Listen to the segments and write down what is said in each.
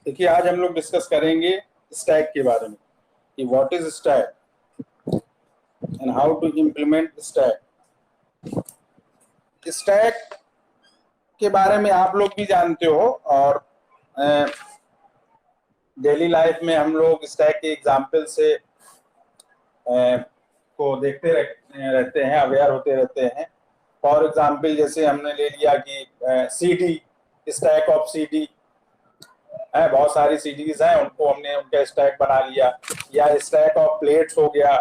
देखिए, आज हम लोग डिस्कस करेंगे स्टैक के बारे में कि what is stack and how to implement stack. Stack के बारे में आप लोग भी जानते हो और डेली लाइफ में हम लोग स्टैक के एग्जाम्पल से को देखते रहते हैं, अवेयर होते रहते हैं। फॉर एग्जाम्पल जैसे हमने ले लिया कि सीडी, स्टैक ऑफ सीडी है, बहुत सारी सीडीज हैं, उनको हमने उनका स्टैक बना लिया। या स्टैक ऑफ प्लेट्स हो गया।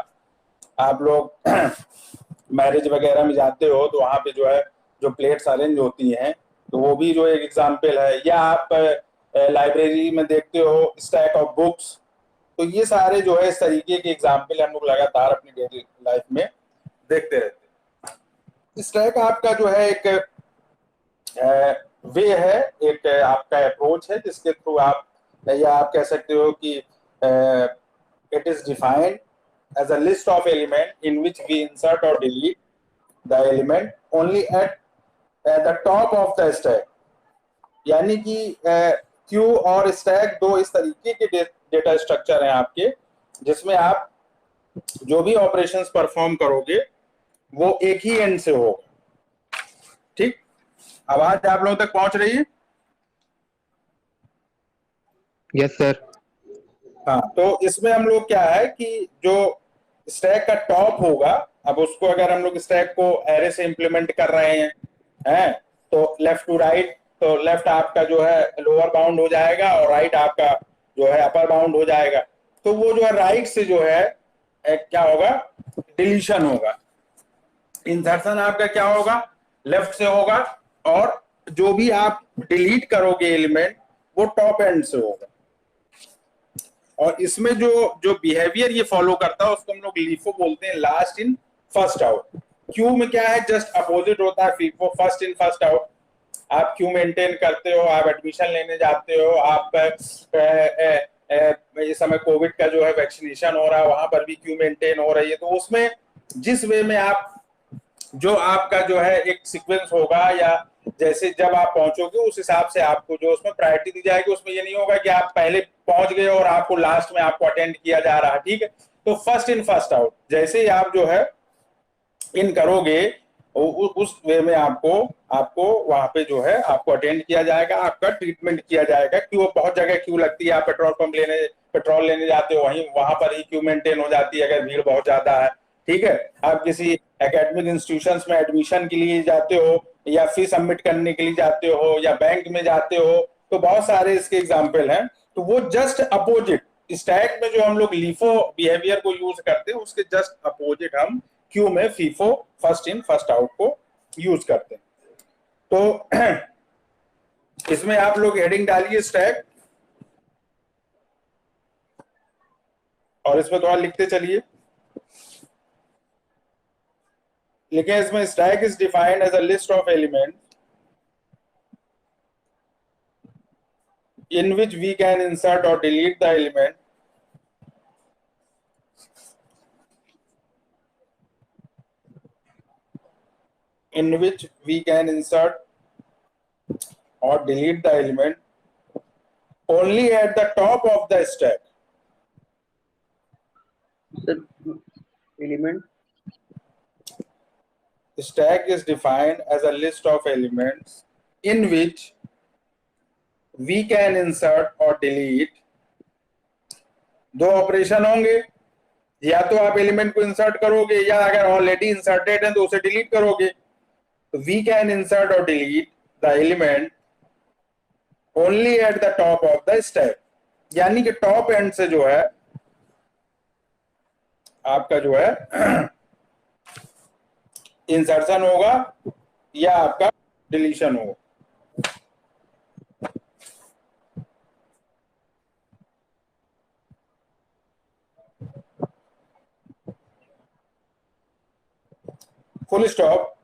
आप लोग मैरिज वगैरह में जाते हो तो वहाँ पे जो है जो प्लेट्स अरेंज होती हैं, तो वो भी जो एक एग्जाम्पल है। या आप लाइब्रेरी में देखते हो स्टैक ऑफ बुक्स। तो ये सारे जो है इस तरीके के एग्जाम्पल हम लोग लगातार अपनी डेली लाइफ में देखते रहते हैं। स्टैक आपका जो है एक वे है, एक आपका अप्रोच है जिसके थ्रू आप, या आप कह सकते हो कि it is defined as a list of element in which we insert or delete the element only at the top of the stack। यानी कि क्यू और स्टैक दो इस तरीके के डेटा स्ट्रक्चर हैं आपके, जिसमें आप जो भी ऑपरेशंस परफॉर्म करोगे वो एक ही एंड से होगा। ठीक, आवाज आप लोगों तक पहुंच रही है? Yes sir. हाँ, तो इसमें हम लोग क्या है कि जो स्टैक का टॉप होगा, अब उसको अगर हम लोग स्टैक को एरे से इंप्लीमेंट कर रहे हैं तो लेफ्ट टू राइट, तो लेफ्ट आपका जो है लोअर बाउंड हो जाएगा और राइट आपका जो है अपर बाउंड हो जाएगा। तो वो जो है राइट से जो है क्या होगा, डिलीशन होगा। इंसर्शन आपका क्या होगा, लेफ्ट से होगा, और जो भी आप डिलीट करोगे एलिमेंट वो टॉप एंड से होगा। और इसमें जो जो बिहेवियर ये फॉलो करता है उसको हम लोग लीफो बोलते हैं, last in first out. Q में क्या है, जस्ट अपोजिट होता है FIFO, first in first out. आप क्यू मेंटेन करते हो, आप एडमिशन लेने जाते हो, आप इस समय कोविड का जो है वैक्सीनेशन हो रहा है वहां पर भी क्यू मेंटेन हो रही है। तो उसमें जिस वे में आप, जो आपका जो है एक सीक्वेंस होगा, या जैसे जब आप पहुंचोगे उस हिसाब से आपको जो उसमें प्रायोरिटी दी जाएगी। उसमें ये नहीं होगा कि आप पहले पहुंच गए और आपको लास्ट में आपको अटेंड किया जा रहा है। ठीक है, तो फर्स्ट इन फर्स्ट आउट जैसे ही आप जो है इन करोगे उस वे में आपको आपको वहां पे जो है आपको अटेंड किया जाएगा, आपका ट्रीटमेंट किया जाएगा। क्यों, बहुत जगह क्यू लगती है, आप पेट्रोल पंप लेने पेट्रोल लेने जाते हो, वहीं वहां पर ही क्यू मेंटेन हो जाती है अगर भीड़ बहुत ज्यादा है। ठीक है, आप किसी एकेडमिक इंस्टीट्यूशंस में एडमिशन के लिए जाते हो, या फी सबमिट करने के लिए जाते हो, या बैंक में जाते हो, तो बहुत सारे इसके एग्जाम्पल हैं। तो वो जस्ट अपोजिट स्टैक में जो हम लोग लीफो बिहेवियर को यूज करते हैं उसके जस्ट अपोजिट हम क्यू में FIFO, first in first out को यूज करते हैं। तो इसमें आप लोग हेडिंग डालिए स्टैक, और इसमें थोड़ा लिखते चलिए। लिखे इसमें, stack is defined as a list of element in which we can insert or delete the element in which we can insert or delete the element only at the top of the stack. Sir, element. The stack is defined as a list of elements in which we can insert or delete। दो operation होंगे, या तो आप element को insert करोगे, या अगर already inserted है तो उसे डिलीट करोगे। तो वी कैन इंसर्ट और delete the element only at the top of the stack. यानी कि टॉप एंड से जो है आपका जो है इंसर्शन होगा या आपका डिलीशन होगा। Full stop.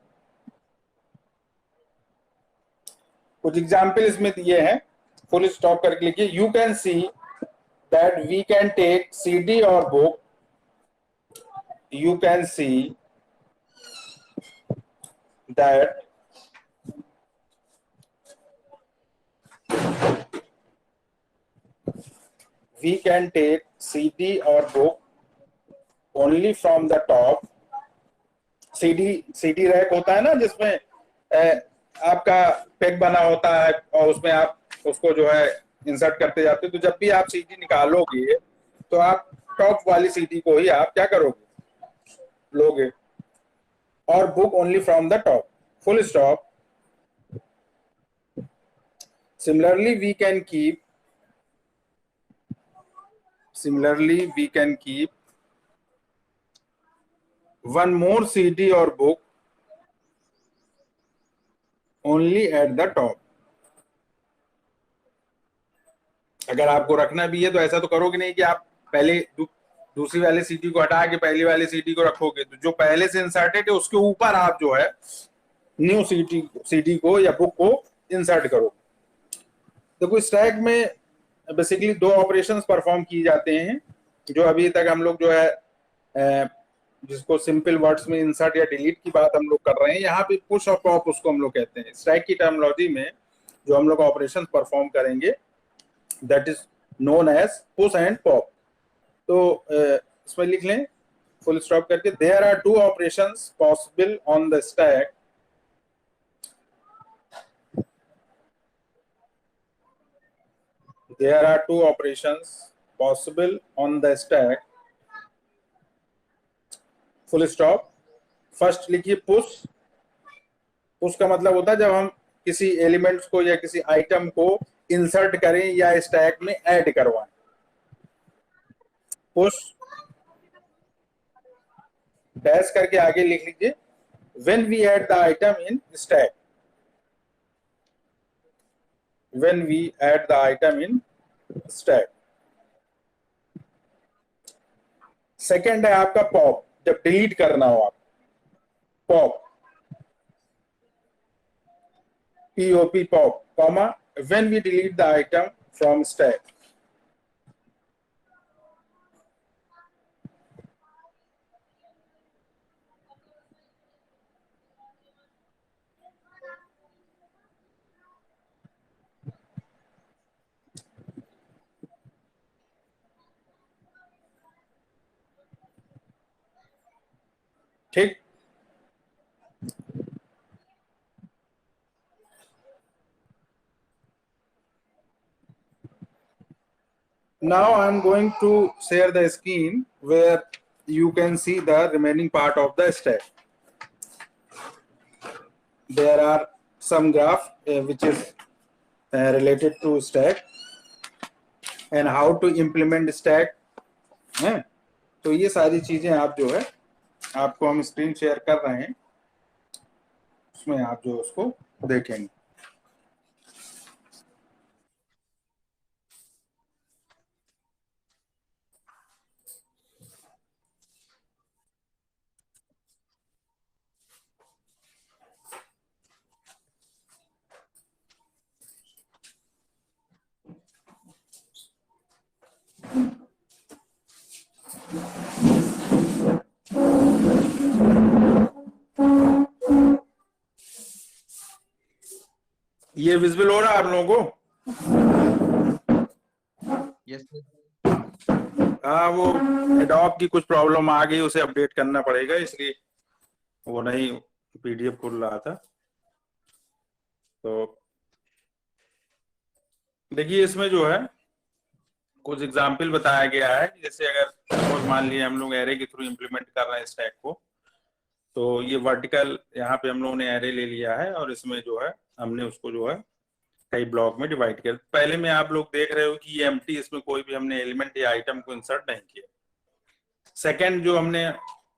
कुछ एग्जाम्पल इसमें दिए हैं, फुल स्टॉप करके लिखिए। You can see that we can take CD और book, you can see that we can take CD or book only from the top. CD rack होता है ना, जिसमें आपका पैक बना होता है और उसमें आप उसको जो है इंसर्ट करते जाते हो। तो जब भी आप CD निकालोगे तो आप टॉप वाली CD को ही आप क्या करोगे, लोगे। और book only from the top, full stop. Similarly, we can keep one more CD or book only at the top. अगर आपको रखना भी है तो ऐसा तो करोगे नहीं कि आप पहले दूसरी वाले CD को हटा के पहली वाले CD को रखोगे। तो जो पहले से इंसर्टेड है उसके ऊपर आप जो है न्यू CD को या बुक को इंसर्ट करो। देखो स्टैक में बेसिकली दो ऑपरेशंस परफॉर्म किए जाते हैं, जो अभी तक हम लोग जो है जिसको सिंपल वर्ड्स में इंसर्ट या डिलीट की बात हम लोग कर रहे हैं। यहाँ पे पुश और पॉप उसको हम लोग कहते हैं। स्टैक की टर्मिनोलॉजी में जो हम लोग ऑपरेशंस परफॉर्म करेंगे that is known as push and pop. तो इसमें लिख लें फुल स्टॉप करके, there are two operations possible on the stack. There are two operations possible on the stack. Full stop. First लिखिए push. push का मतलब होता है जब हम किसी एलिमेंट्स को या किसी आइटम को इंसर्ट करें या स्टैक में ऐड करवाएं। पुश डैश करके आगे लिख लीजिए when we add the item in stack. When we add the item in stack. Second है आपका पॉप, जब डिलीट करना हो आप, pop POP pop, comma when we delete the item from stack. ठीक। Now I am going to share the screen where you can see the remaining part of the stack. There are some graph which is related to stack and how to implement stack है। तो ये सारी चीजें आप जो है आपको हम स्क्रीन शेयर कर रहे हैं, उसमें आप जो उसको देखेंगे। ये विजिबल हो रहा है आप लोगों को? Yes sir. हाँ, वो एडोब की कुछ प्रॉब्लम आ गई, उसे अपडेट करना पड़ेगा, इसलिए वो नहीं PDF खुल रहा था। तो देखिए इसमें जो है कुछ एग्जाम्पल बताया गया है कि जैसे अगर सपोज मान लिया हम लोग एरे के थ्रू इम्प्लीमेंट कर रहे हैं स्टैक को, तो ये वर्टिकल यहाँ पे हम लोगों ने एरे ले लिया है और इसमें जो है हमने उसको जो है कई ब्लॉक में डिवाइड किया। पहले में आप लोग देख रहे हो कि ये एम्प्टी, इसमें कोई भी हमने एलिमेंट या आइटम को इंसर्ट नहीं किया। सेकंड जो हमने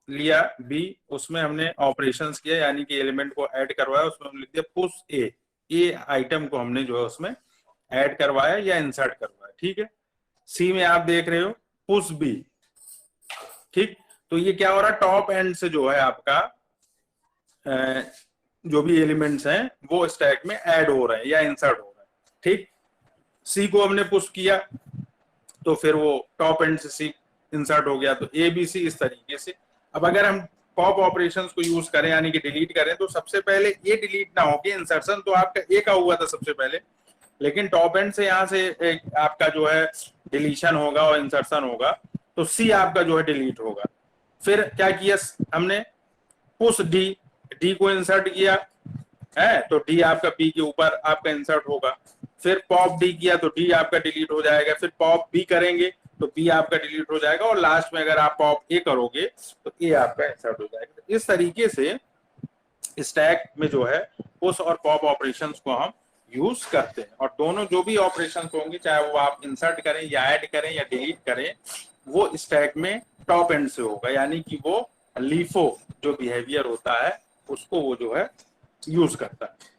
लिया B, उसमें हमने ऑपरेशंस किया, यानी कि एलिमेंट को ऐड करवाया, उसमें हमने लिख दिया पुश ए आइटम को हमने जो है उसमें ऐड करवाया या इंसर्ट करवाया। ठीक है। C में आप देख रहे हो पुश B। ठीक। तो ये क्या हो रहा है, टॉप एंड से जो है आपका जो भी एलिमेंट्स हैं वो स्टैक में ऐड हो रहे हैं या इंसर्ट हो रहे हैं। ठीक। C को हमने पुश किया तो फिर वो टॉप एंड से C इंसर्ट हो गया। तो ABC इस तरीके से। अब अगर हम पॉप ऑपरेशंस को यूज करें यानी कि डिलीट करें, तो सबसे पहले ये डिलीट ना होके इंसर्शन तो आपका A का हुआ था सबसे पहले, लेकिन टॉप एंड से यहाँ से आपका जो है डिलीशन होगा और इंसर्शन होगा, तो सी आपका जो है डिलीट होगा। फिर क्या किया हमने, पुश डी, डी को इंसर्ट किया है तो डी आपका बी के ऊपर आपका इंसर्ट होगा। फिर पॉप डी किया तो डी आपका डिलीट हो जाएगा। फिर पॉप बी करेंगे तो बी आपका डिलीट हो जाएगा, और लास्ट में अगर आप पॉप ए करोगे तो ए आपका इंसर्ट हो जाएगा। इस तरीके से स्टैक में जो है पुश और पॉप ऑपरेशंस को हम यूज करते हैं, और दोनों जो भी ऑपरेशंस होंगे, चाहे वो आप इंसर्ट करें या ऐड करें या डिलीट करें, वो स्टैक में टॉप एंड से होगा, यानी कि वो लीफो जो बिहेवियर होता है उसको वो जो है यूज करता है।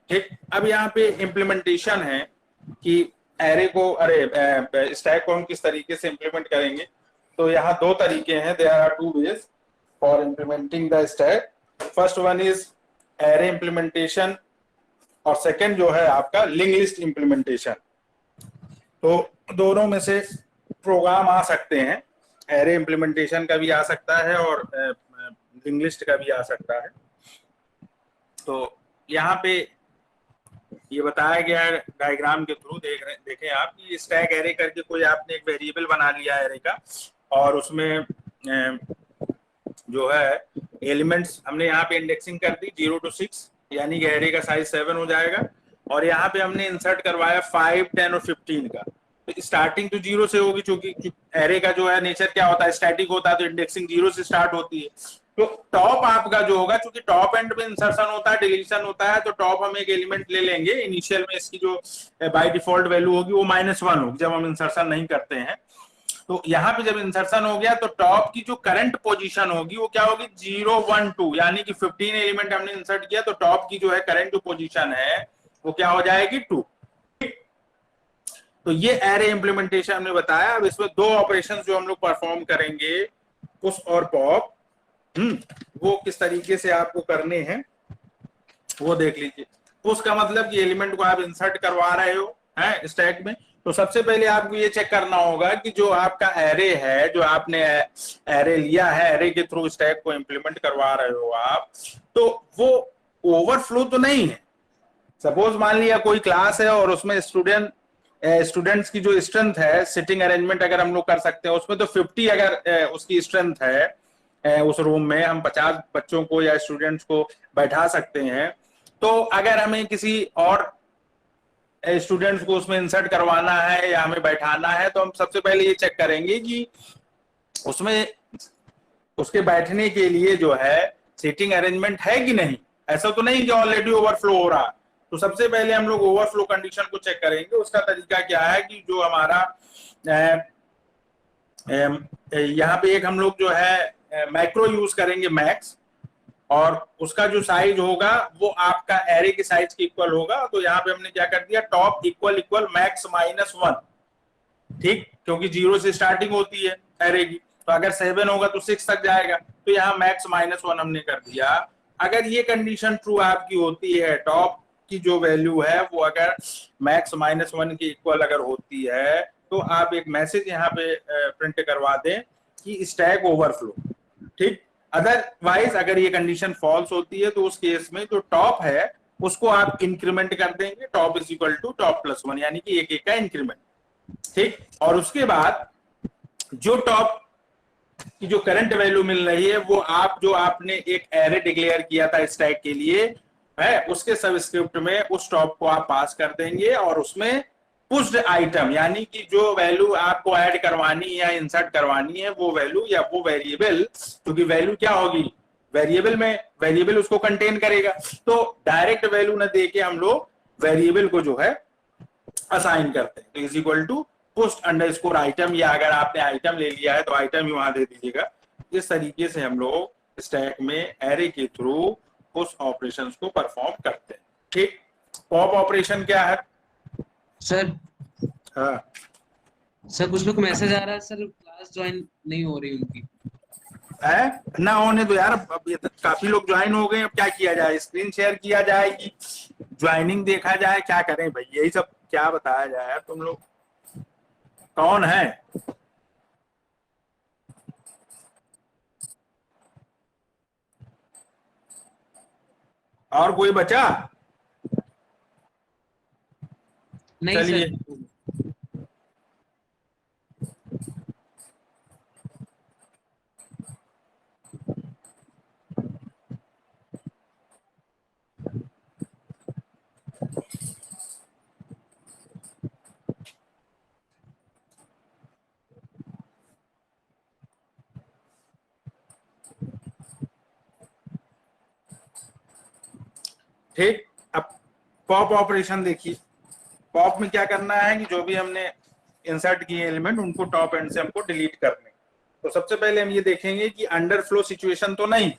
ठीक, अब यहाँ पे इम्प्लीमेंटेशन है कि एरे को, अरे स्टैक को हम किस तरीके से इम्प्लीमेंट करेंगे। तो यहाँ दो तरीके हैं, there are two ways for implementing the stack. First one is array implementation, और सेकंड जो है आपका लिंक लिस्ट इम्प्लीमेंटेशन। तो दोनों में से प्रोग्राम आ सकते हैं, एरे इम्प्लीमेंटेशन का भी आ सकता है और लिंक लिस्ट का भी आ सकता है। तो यहाँ पे ये बताया गया है डायग्राम के थ्रू, देखें आप कि स्टैक एरे करके कोई आपने एक वेरिएबल बना लिया एरे का, और उसमें जो है एलिमेंट्स हमने यहाँ पे इंडेक्सिंग कर दी 0 to 6, यानी कि एरे का साइज 7 हो जाएगा। और यहाँ पे हमने इंसर्ट करवाया 5, 10 और 15 का। तो स्टार्टिंग तो 0 से होगी, क्योंकि एरे का जो है नेचर क्या होता है, स्टैटिक होता है, तो इंडेक्सिंग 0 से स्टार्ट होती है। तो टॉप आपका जो होगा, क्योंकि टॉप एंड में इंसर्शन होता है, डिलीशन होता है, तो टॉप हम एक एलिमेंट ले लेंगे। इनिशियल में इसकी जो बाय डिफॉल्ट वैल्यू होगी वो -1 होगी जब हम इंसर्शन नहीं करते हैं। तो यहाँ पे जब इंसर्शन हो गया तो टॉप की जो करंट पोजीशन होगी वो क्या होगी, 0, 1, 2, यानी कि 15 एलिमेंट हमने इंसर्ट किया तो टॉप की जो है करंट जो पोजीशन है वो क्या हो जाएगी, 2। तो ये एरे इम्प्लीमेंटेशन हमने बताया। अब इसमें दो ऑपरेशन जो हम लोग परफॉर्म करेंगे, पुश और पॉप, वो किस तरीके से आपको करने हैं वो देख लीजिए। पुश का मतलब कि एलिमेंट को आप इंसर्ट करवा रहे हो है स्टैक में, तो सबसे पहले आपको ये चेक करना होगा कि जो आपका एरे है, जो आपने एरे लिया है, एरे के थ्रू स्टैक को इंप्लीमेंट करवा रहे हो आप, तो वो ओवरफ्लो तो नहीं है। सपोज मान लिया कोई क्लास है और उसमें स्टूडेंट्स की जो स्ट्रेंथ है, सिटिंग अरेंजमेंट अगर हम लोग कर सकते हैं उसमें, तो 50 अगर उसकी स्ट्रेंथ है, उस रूम में हम 50 बच्चों को या स्टूडेंट्स को बैठा सकते हैं। तो अगर हमें किसी और स्टूडेंट्स को उसमें इंसर्ट करवाना है या हमें बैठाना है, तो हम सबसे पहले ये चेक करेंगे कि उसमें उसके बैठने के लिए जो है सीटिंग अरेंजमेंट है कि नहीं। ऐसा तो नहीं कि ऑलरेडी ओवरफ्लो हो रहा। तो सबसे पहले हम लोग ओवरफ्लो कंडीशन को चेक करेंगे। उसका तरीका क्या है कि जो हमारा यहाँ पे एक हम लोग जो है मैक्रो यूज करेंगे, मैक्स, और उसका जो साइज होगा वो आपका एरे के साइज के इक्वल होगा। तो यहाँ पे हमने क्या कर दिया, टॉप इक्वल इक्वल मैक्स -1, ठीक, क्योंकि 0 से स्टार्टिंग होती है एरे की, तो अगर 7 होगा तो 6 तक जाएगा, तो यहाँ मैक्स -1 हमने कर दिया। अगर ये कंडीशन ट्रू आपकी होती है, टॉप की जो वैल्यू है वो अगर मैक्स -1 के इक्वल अगर होती है, तो आप एक मैसेज यहाँ पे प्रिंट करवा दें कि स्टैक ओवरफ्लो, ठीक। अदरवाइज अगर ये कंडीशन फॉल्स होती है तो उस केस में जो टॉप है उसको आप इंक्रीमेंट कर देंगे, top is equal to top +1, यानी कि एक का इंक्रीमेंट, ठीक। और उसके बाद जो टॉप की जो करंट वैल्यू मिल रही है वो आप जो आपने एक एरे डिक्लेयर किया था स्टैक के लिए है, उसके सबस्क्रिप्ट में उस टॉप को आप पास कर देंगे, और उसमें पुश्ड आइटम, यानी कि जो वैल्यू आपको ऐड करवानी या इंसर्ट करवानी है वो वैल्यू या वो वेरिएबल, क्योंकि वैल्यू क्या होगी वेरिएबल में, वेरिएबल उसको कंटेन करेगा, तो डायरेक्ट वैल्यू न देके हम लोग वेरिएबल को जो है असाइन करते हैं। तो is equal to push underscore item, या अगर आपने आइटम ले लिया है तो आइटम ही वहां दे दीजिएगा। इस तरीके से हम लोग स्टैक में एरे के थ्रू पुश ऑपरेशंस को परफॉर्म करते हैं, ठीक। पॉप ऑपरेशन क्या है सर? हाँ सर कुछ लोग मैसेज आ रहा है सर, क्लास ज्वाइन नहीं हो रही उनकी। है ना, होने दो यार, अब ये काफी लोग ज्वाइन हो गए, अब क्या किया जाए, स्क्रीन शेयर किया जाए कि ज्वाइनिंग देखा जाए, क्या करें भाई, यही सब क्या बताया जाए यार। तुम लोग कौन है? और कोई बचा? नहीं चलिए सर। ठीक। अब पॉप ऑपरेशन देखिए। पॉप में क्या करना है कि जो भी हमने इंसर्ट किए एलिमेंट उनको टॉप एंड से हमको डिलीट करने। तो सबसे पहले हम ये देखेंगे कि अंडर फ्लो सिचुएशन तो नहीं।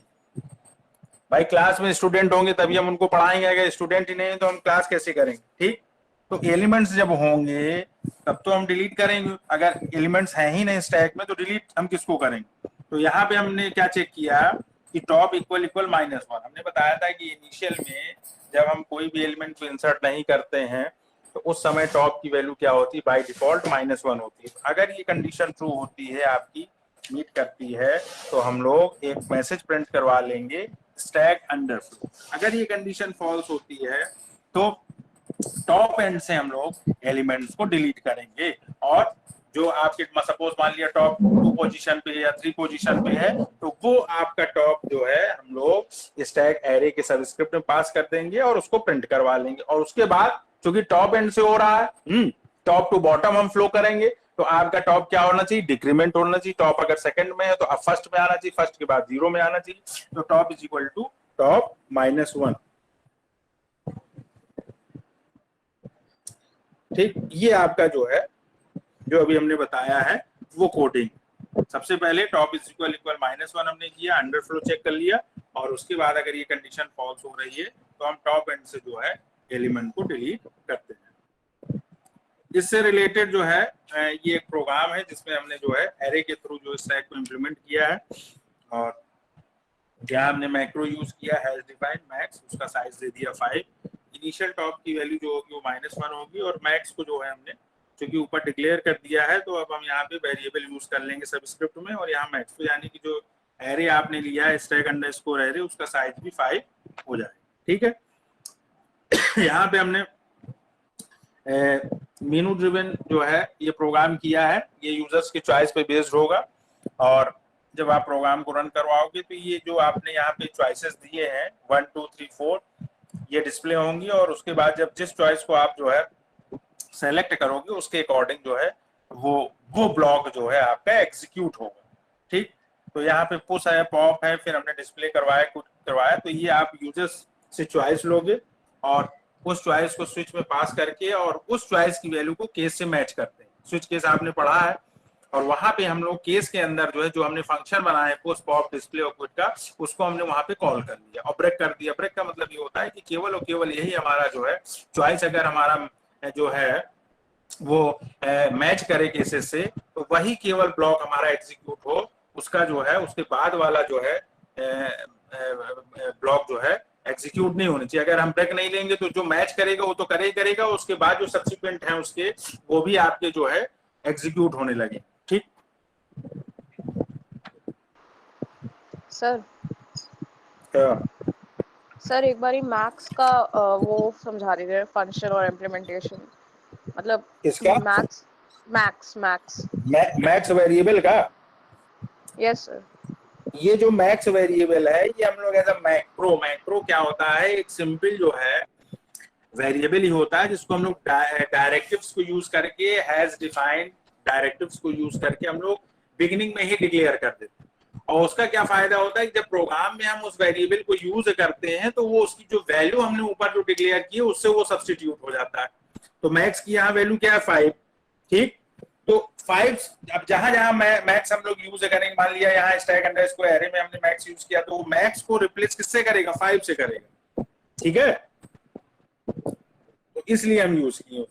भाई क्लास में स्टूडेंट होंगे तभी हम उनको पढ़ाएंगे, अगर स्टूडेंट ही नहीं है तो हम क्लास कैसे करेंगे। ठीक, तो एलिमेंट्स जब होंगे तब तो हम डिलीट करेंगे, अगर एलिमेंट्स हैं ही नहीं स्टैक में तो डिलीट हम किसको करेंगे। तो यहाँ पे हमने क्या चेक किया कि टॉप इक्वल इक्वल -1। हमने बताया था कि इनिशियल में जब हम कोई भी एलिमेंट को इंसर्ट नहीं करते हैं तो उस समय टॉप की वैल्यू क्या होती है, बाय डिफॉल्ट -1 होती है। अगर ये कंडीशन ट्रू होती है, आपकी मीट करती है, तो हम लोग एक मैसेज प्रिंट करवा लेंगे स्टैक अंडर फ्लो। अगर ये कंडीशन फॉल्स होती है तो टॉप एंड से हम लोग एलिमेंट्स को डिलीट करेंगे, और जो आपके सपोज मान लिया टॉप 2 पोजीशन पे या 3 पोजीशन पे है तो वो आपका टॉप जो है हम लोग स्टैक एरे के सबस्क्रिप्ट में पास कर देंगे और उसको प्रिंट करवा लेंगे। और उसके बाद चूंकि टॉप एंड से हो रहा है, टॉप टू बॉटम हम फ्लो करेंगे, तो आपका टॉप क्या होना चाहिए, डिक्रीमेंट होना चाहिए। टॉप अगर सेकंड में है तो अब फर्स्ट में आना चाहिए, फर्स्ट के बाद 0 में आना चाहिए। तो top is equal to top -1। ठीक, ये आपका जो है जो अभी हमने बताया है वो कोडिंग। सबसे पहले टॉप इज इक्वल इक्वल -1 हमने किया, अंडर फ्लो चेक कर लिया, और उसके बाद अगर ये कंडीशन फॉल्स हो रही है तो हम टॉप एंड से जो है एलिमेंट को डिलीट करते हैं। इससे रिलेटेड जो है ये एक प्रोग्राम है जिसमें हमने जो है एरे के थ्रू जो स्टैक को इम्प्लीमेंट किया है, और यहाँ हमने मैक्रो यूज किया हैश डिफाइन मैक्स, उसका साइज दे दिया 5। इनिशियल टॉप की वैल्यू जो होगी वो -1 होगी, और मैक्स को जो है हमने क्योंकि ऊपर डिक्लेयर कर दिया है तो अब हम यहाँ पे वेरिएबल यूज कर लेंगे सबस्क्रिप्ट में, और यहाँ मैक्स, तो यानी कि जो एरे आपने लिया है स्टैक अंडरस्कोर एरे उसका साइज भी 5 हो जाए। ठीक है, यहाँ पे हमने मेनू ड्रिवन जो है ये प्रोग्राम किया है, ये यूजर्स के चॉइस पे बेस्ड होगा, और जब आप प्रोग्राम को रन करवाओगे तो ये जो आपने यहाँ पे चॉइसेस दिए हैं 1 2 3 4 ये डिस्प्ले होंगी, और उसके बाद जब जिस चॉइस को आप जो है सेलेक्ट करोगे उसके अकॉर्डिंग जो है वो ब्लॉक जो है आपका एग्जीक्यूट होगा। ठीक, तो यहाँ पे पुश है, पॉप है, फिर हमने डिस्प्ले करवाया, कुछ करवाया, तो ये आप यूजर्स से चॉइस लोगे और उस चॉइस को स्विच में पास करके और उस चॉइस की वैल्यू को केस से मैच करते हैं। स्विच केस आपने पढ़ा है, और वहां पे हम लोग केस के अंदर जो है जो हमने फंक्शन बनाया है पुश पॉप डिस्प्ले और क्विट का, उसको हमने वहां पे कॉल कर लिया और ब्रेक कर दिया। ब्रेक का मतलब ये होता है कि केवल और केवल यही हमारा जो है चॉइस अगर हमारा जो है वो मैच करे केसेस से, तो वही केवल ब्लॉक हमारा एग्जीक्यूट हो, उसका जो है उसके बाद वाला जो है ब्लॉक जो है एग्जीक्यूट नहीं होनी चाहिए। अगर हम ब्रेक नहीं लेंगे तो जो मैच करेगा वो तो करे ही करेगा, उसके बाद जो सब्सिक्वेंट है उसके वो भी आपके जो है एग्जीक्यूट होने लगे। ठीक सर तो सर एक बारी मैक्स का वो समझा दीजिए, फंक्शन और इम्प्लीमेंटेशन, मतलब इसका max max max max variable का, यस सर। ये जो मैक्स वेरिएबल है ये हम लोग एज अ मैक्रो क्या होता है, एक सिंपल जो है वेरिएबल ही होता है जिसको हम लोग डायरेक्टिव्स को यूज करके, हैज डिफाइंड डायरेक्टिव्स को यूज करके हम लोग बिगिनिंग में ही डिक्लेयर कर देते हैं। और उसका क्या फायदा होता है कि जब प्रोग्राम में हम उस वेरिएबल को यूज करते हैं तो वो उसकी जो वैल्यू हमने ऊपर जो डिक्लेयर की है उससे वो सब्स्टिट्यूट हो जाता है। तो मैक्स की यहाँ वैल्यू क्या है 5। ठीक, तो 5 अब जहां जहां मैक्स हम लोग यूज करेंगे, मान लिया यहाँ स्टैक अंडरस्कोर एरे में हमने मैक्स यूज किया तो मैक्स को रिप्लेस किससे करेगा, 5 से करेगा। ठीक है, तो इसलिए हम यूज किए।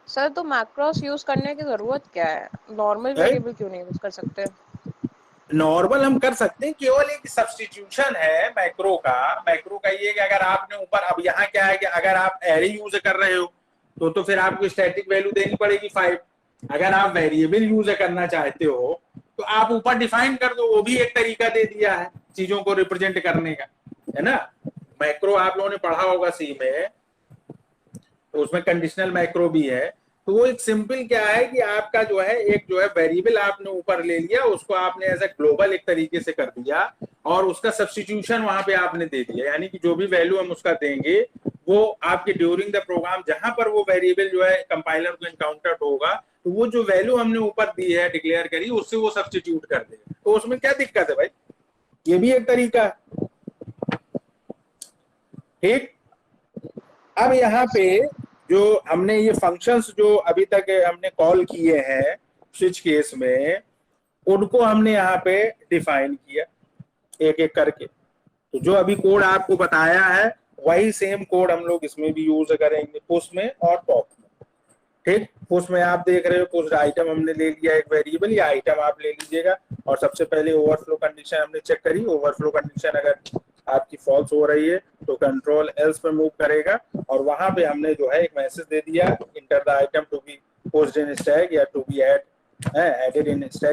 सर तो मैक्रोस यूज करने की जरूरत क्या है, नॉर्मल वेरिएबल क्यों नहीं यूज कर सकते? नॉर्मल हम कर सकते हैं, केवल एक सब्स्टिट्यूशन है मैक्रो का। मैक्रो का ये कि अगर आपने ऊपर, अब यहाँ क्या है कि अगर आप एरे यूज कर रहे हो तो फिर आपको स्टैटिक वैल्यू देनी पड़ेगी 5। अगर आप वेरिएबल यूज करना चाहते हो तो आप ऊपर डिफाइन कर दो, वो भी एक तरीका दे दिया है चीजों को रिप्रेजेंट करने का, है ना। मैक्रो आप लोगों ने पढ़ा होगा सी में, तो उसमें कंडीशनल मैक्रो भी है। तो वो एक सिंपल क्या है कि आपका जो है एक जो है वेरिएबल आपने ऊपर ले लिया, उसको आपने एज ए ग्लोबल एक तरीके से कर दिया और उसका सब्स्टिट्यूशन वहां पे आपने दे दिया, यानी कि जो भी वैल्यू हम उसका देंगे वो आपके ड्यूरिंग द प्रोग्राम जहां पर वो वेरिएबल जो है कंपाइलर को इनकाउंटर होगा तो वो जो वैल्यू हमने ऊपर दी है डिक्लेयर करी उससे वो सब्स्टिट्यूट कर देगा। तो उसमें क्या दिक्कत है भाई, ये भी एक तरीका है। ठीक, अब यहाँ पे जो हमने ये फंक्शंस जो अभी तक हमने कॉल किए हैं स्विच केस में, उनको हमने यहाँ पे डिफाइन किया एक एक करके। तो जो अभी कोड आपको बताया है वही सेम कोड हम लोग इसमें भी यूज करेंगे, पुश में और पॉप में। ठीक, पुश में आप देख रहे हो पुश आइटम हमने ले लिया एक वेरिएबल, या आइटम आप ले लीजिएगा और सबसे पहले ओवरफ्लो कंडीशन हमने चेक करी। ओवरफ्लो कंडीशन अगर आपकी फॉल्स हो रही है तो कंट्रोल एल्स पे मूव करेगा और वहां पे हमने जो है एक मैसेज दे दिया enter the item to be posted in stack या to be added in stack.